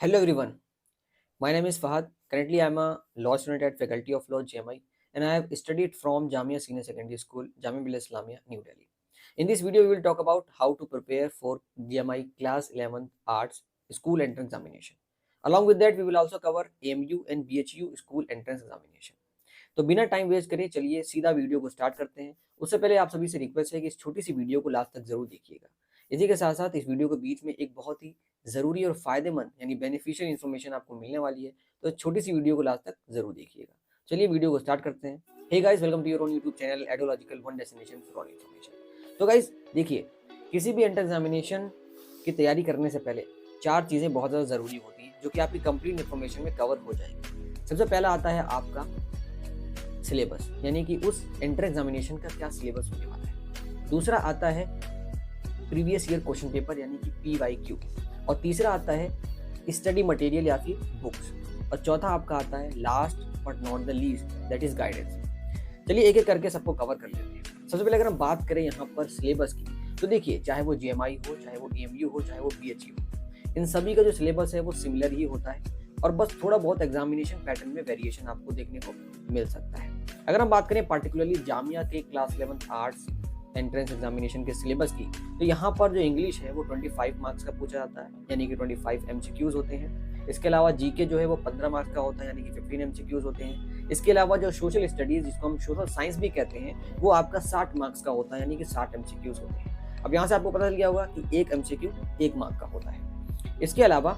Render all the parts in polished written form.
Hello everyone, my name is Fahad. Currently, I am a law student at Faculty of Law JMI and I have studied from Jamia Senior Secondary School, Jamia Millia Islamia, New Delhi. In this video, we will talk about how to prepare for JMI Class 11th Arts School Entrance Examination. Along with that, we will also cover AMU and BHU School Entrance Examination. तो बिना time waste करे चलिए सीधा video को start करते हैं। उससे पहले आप सभी से रिक्वेस्ट है कि इस छोटी सी वीडियो को लास्ट तक जरूर देखिएगा। इसी के साथ साथ इस वीडियो के बीच में एक बहुत ही ज़रूरी और फायदेमंद यानी बेनिफिशियल इन्फॉर्मेशन आपको मिलने वाली है, तो छोटी सी वीडियो को लास्ट तक जरूर देखिएगा। चलिए वीडियो को स्टार्ट करते हैं। Hey guys, welcome to your own YouTube channel एडोलॉजिकल one destination for all information. तो गाइस देखिए, किसी भी एंट्रेंस एग्जामिनेशन की तैयारी करने से पहले चार चीज़ें बहुत ज़्यादा ज़रूरी होती हैं जो कि आपकी कंप्लीट इन्फॉर्मेशन में कवर हो जाएगी। सबसे पहला आता है आपका सिलेबस, यानी कि उस एंट्रेंस एग्जामिनेशन का क्या सिलेबस होने वाला है। दूसरा आता है प्रीवियस ईयर क्वेश्चन पेपर यानी कि PYQ, और तीसरा आता है स्टडी मटेरियल या फिर बुक्स, और चौथा आपका आता है last but not the least that is guidance. चलिए एक एक करके सबको कवर कर लेते हैं। सबसे पहले अगर हम बात करें यहाँ पर सिलेबस की, तो देखिए चाहे वो JMI हो, चाहे वो AMU हो, चाहे वो BHU हो, इन सभी का जो सिलेबस है वो सिमिलर ही होता है और बस थोड़ा बहुत एग्जामिनेशन पैटर्न में वेरिएशन आपको देखने को मिल सकता है। अगर हम बात करें पार्टिकुलरली जामिया के क्लास 11 आर्ट्स एंट्रेंस एग्जामिनेशन के सिलेबस की, तो यहाँ पर जो इंग्लिश है वो 25 मार्क्स का पूछा जाता है, यानी कि 25 MCQs होते हैं। इसके अलावा GK जो है वो 15 मार्क्स का होता है, यानी कि 15 MCQs होते हैं। इसके अलावा जो सोशल स्टडीज, जिसको हम सोशल साइंस भी कहते हैं, वो आपका 60 मार्क्स का होता है, यानी कि 60 MCQs होते हैं। अब यहाँ से आपको पता चल गया होगा कि एक MCQ 1 मार्क का होता है। इसके अलावा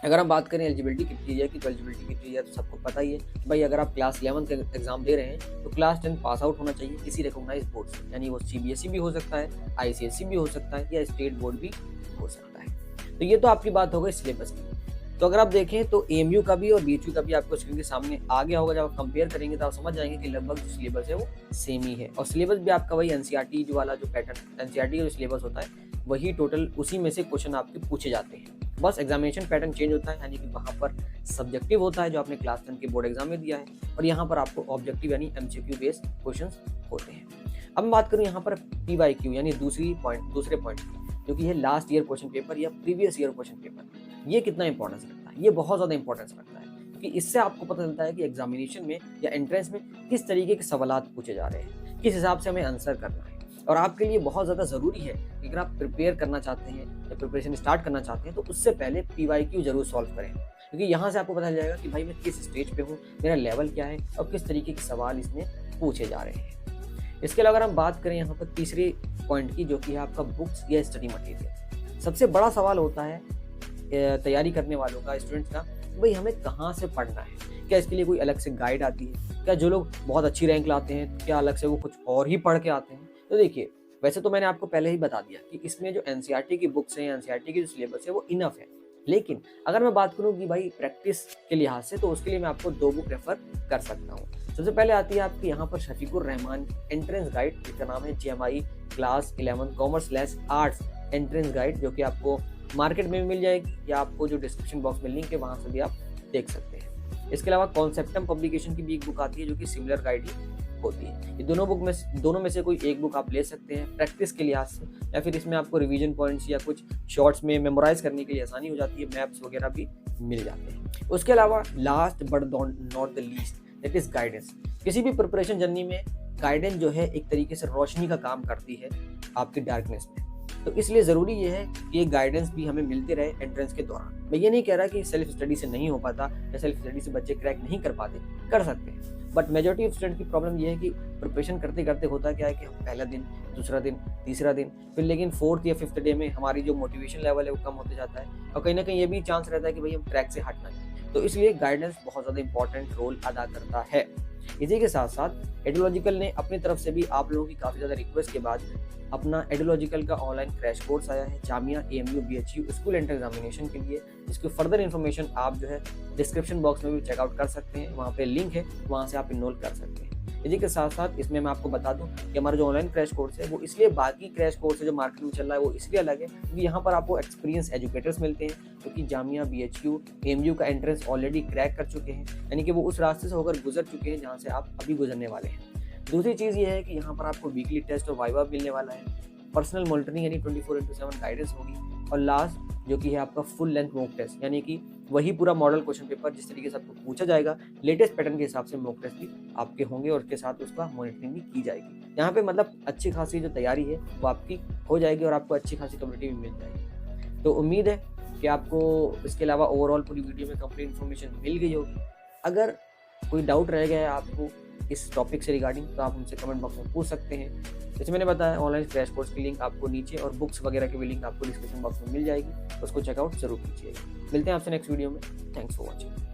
अगर हम बात करें एलिजिबिलिटी क्राइटेरिया की, तो एलिजिबिलिटी क्राइटेरिया तो सबको पता ही है कि भाई अगर आप क्लास 11 का एग्जाम दे रहे हैं तो क्लास 10 पास आउट होना चाहिए किसी रिकॉग्नाइज बोर्ड से, यानी वो CBSE भी हो सकता है, ICSE भी हो सकता है या स्टेट बोर्ड भी हो सकता है। तो ये तो आपकी बात हो गई सिलेबस की। तो अगर आप देखें तो AMU का भी और BHU का भी आपको स्क्रीन के सामने आ गया होगा। जब आप कंपेयर करेंगे तो आप समझ जाएंगे कि लगभग जो सिलेबस है वो सेम ही है, और सिलेबस भी आपका वही NCERT जो वाला जो पैटर्न NCERT जो सिलेबस होता है वही टोटल उसी में से क्वेश्चन आपके पूछे जाते हैं। बस एग्जामिनेशन पैटर्न चेंज होता है, यानी कि वहाँ पर सब्जेक्टिव होता है जो आपने क्लास 10 के बोर्ड एग्जाम में दिया है, और यहाँ पर आपको ऑब्जेक्टिव यानी MCQ बेस्ड क्वेश्चंस होते हैं। अब मैं बात करूँ यहाँ पर PYQ यानी दूसरे पॉइंट की, जो कि है लास्ट ईयर क्वेश्चन पेपर या प्रीवियस ईयर क्वेश्चन पेपर। ये कितना इंपॉर्टेंस रखता है? ये बहुत ज़्यादा इंपॉर्टेंस रखता है, क्योंकि इससे आपको पता चलता है कि एग्जामिनेशन में या एंट्रेंस में किस तरीके के सवाल पूछे जा रहे हैं, किस हिसाब से हमें आंसर करना है। और आपके लिए बहुत ज़्यादा ज़रूरी है कि अगर आप प्रिपेयर करना चाहते हैं या प्रिपरेशन स्टार्ट करना चाहते हैं तो उससे पहले PYQ जरूर सॉल्व करें, क्योंकि यहाँ से आपको पता चल जाएगा कि भाई मैं किस स्टेज पे हूँ, मेरा लेवल क्या है और किस तरीके के सवाल इसमें पूछे जा रहे हैं। इसके अलावा अगर हम बात करें यहाँ पर तीसरे पॉइंट की, जो कि है आपका बुक्स या स्टडी मटेरियल। सबसे बड़ा सवाल होता है तैयारी करने वालों का, स्टूडेंट्स का, भाई हमें कहाँ से पढ़ना है। क्या इसके लिए कोई अलग से गाइड आती है? क्या जो लोग बहुत अच्छी रैंक लाते हैं क्या अलग से वो कुछ और ही पढ़ के आते हैं? तो देखिए, वैसे तो मैंने आपको पहले ही बता दिया कि इसमें जो NCERT की बुक्स हैं, NCERT की जो सिलेबस है वो इनफ है। लेकिन अगर मैं बात करूँ कि भाई प्रैक्टिस के लिहाज से, तो उसके लिए मैं आपको 2 बुक रेफर कर सकता हूँ। सबसे पहले आती है आपकी यहाँ पर शफीकुर रहमान एंट्रेंस गाइड, जिसका नाम है JMI क्लास 11 कॉमर्स/आर्ट्स एंट्रेंस गाइड, जो कि आपको मार्केट में भी मिल जाएगी या आपको जो डिस्क्रिप्शन बॉक्स में लिंक है वहाँ से भी आप देख सकते हैं। इसके अलावा कॉन्सेप्टम पब्लिकेशन की भी एक बुक आती है जो कि सिमिलर गाइड ही होती है। ये दोनों में से कोई एक बुक आप ले सकते हैं प्रैक्टिस के लिहाज से, या फिर इसमें आपको रिवीजन पॉइंट्स या कुछ शॉर्ट्स में मेमोराइज करने के लिए आसानी हो जाती है, मैप्स वगैरह भी मिल जाते हैं। उसके अलावा last but not the least that is guidance. किसी भी प्रिपरेशन जर्नी में गाइडेंस जो है एक तरीके से रोशनी का काम करती है आपकी डार्कनेस में, तो इसलिए ज़रूरी ये है कि ये गाइडेंस भी हमें मिलते रहे एंट्रेंस के दौरान। मैं ये नहीं कह रहा कि सेल्फ स्टडी से नहीं हो पाता या सेल्फ स्टडी से बच्चे क्रैक नहीं कर पाते, कर सकते हैं, बट मेजॉरिटी ऑफ स्टूडेंट की प्रॉब्लम ये है कि प्रिपरेशन करते करते होता क्या है कि हम पहला दिन, दूसरा दिन, तीसरा दिन, फिर लेकिन 4th या 5th डे में हमारी जो मोटिवेशन लेवल है वो कम होते जाता है, और कहीं ना कहीं ये भी चांस रहता है कि भाई हम ट्रैक से हट ना जाए। तो इसलिए गाइडेंस बहुत ज़्यादा इंपॉर्टेंट रोल अदा करता है। इसी के साथ साथ एडोलॉजिकल ने अपनी तरफ से भी आप लोगों की काफ़ी ज़्यादा रिक्वेस्ट के बाद अपना एडोलॉजिकल का ऑनलाइन क्रैश कोर्स आया है Jamia AMU BHU school entrance examination के लिए, जिसकी फर्दर इन्फॉर्मेशन आप जो है डिस्क्रिप्शन बॉक्स में भी चेकआउट कर सकते हैं, वहाँ पे लिंक है, वहाँ से आप इनरोल कर सकते हैं। इसी के साथ साथ इसमें मैं आपको बता दूं कि हमारा जो ऑनलाइन क्रैश कोर्स है वो इसलिए बाकी क्रैश कोर्स है जो मार्केट में चल रहा है वो इसलिए अलग है क्योंकि यहाँ पर आपको एक्सपीरियंस एजुकेटर्स मिलते हैं, क्योंकि जामिया BHU AMU का एंट्रेंस ऑलरेडी क्रैक कर चुके हैं, यानी कि वो उस रास्ते से होकर गुजर चुके हैं जहाँ से आप अभी गुजरने वाले हैं। दूसरी चीज़ ये है कि यहाँ पर आपको वीकली टेस्ट और वाइवा मिलने वाला है, पर्सनल मॉनिटरिंग यानी 24/7 गाइडेंस होगी, और लास्ट जो कि है आपका फुल लेंथ मॉक टेस्ट, यानी कि वही पूरा मॉडल क्वेश्चन पेपर जिस तरीके से आपको पूछा जाएगा लेटेस्ट पैटर्न के हिसाब से मॉक टेस्ट भी आपके होंगे और उसके साथ उसका मॉनिटरिंग भी की जाएगी। यहाँ पे मतलब अच्छी खासी जो तैयारी है वो आपकी हो जाएगी और आपको अच्छी खासी कम्युनिटी भी मिल जाएगी। तो उम्मीद है कि आपको इसके अलावा ओवरऑल पूरी वीडियो में कंप्लीट इन्फॉर्मेशन मिल गई होगी। अगर कोई डाउट रह गया है आपको इस टॉपिक से रिगार्डिंग तो आप हमसे कमेंट बॉक्स में पूछ सकते हैं। जैसे मैंने बताया ऑनलाइन क्रैश कोर्स की लिंक आपको नीचे और बुक्स वगैरह की भी लिंक आपको डिस्क्रिप्शन बॉक्स में मिल जाएगी, उसको चेकआउट जरूर कीजिएगा। मिलते हैं आपसे नेक्स्ट वीडियो में। Thanks for watching.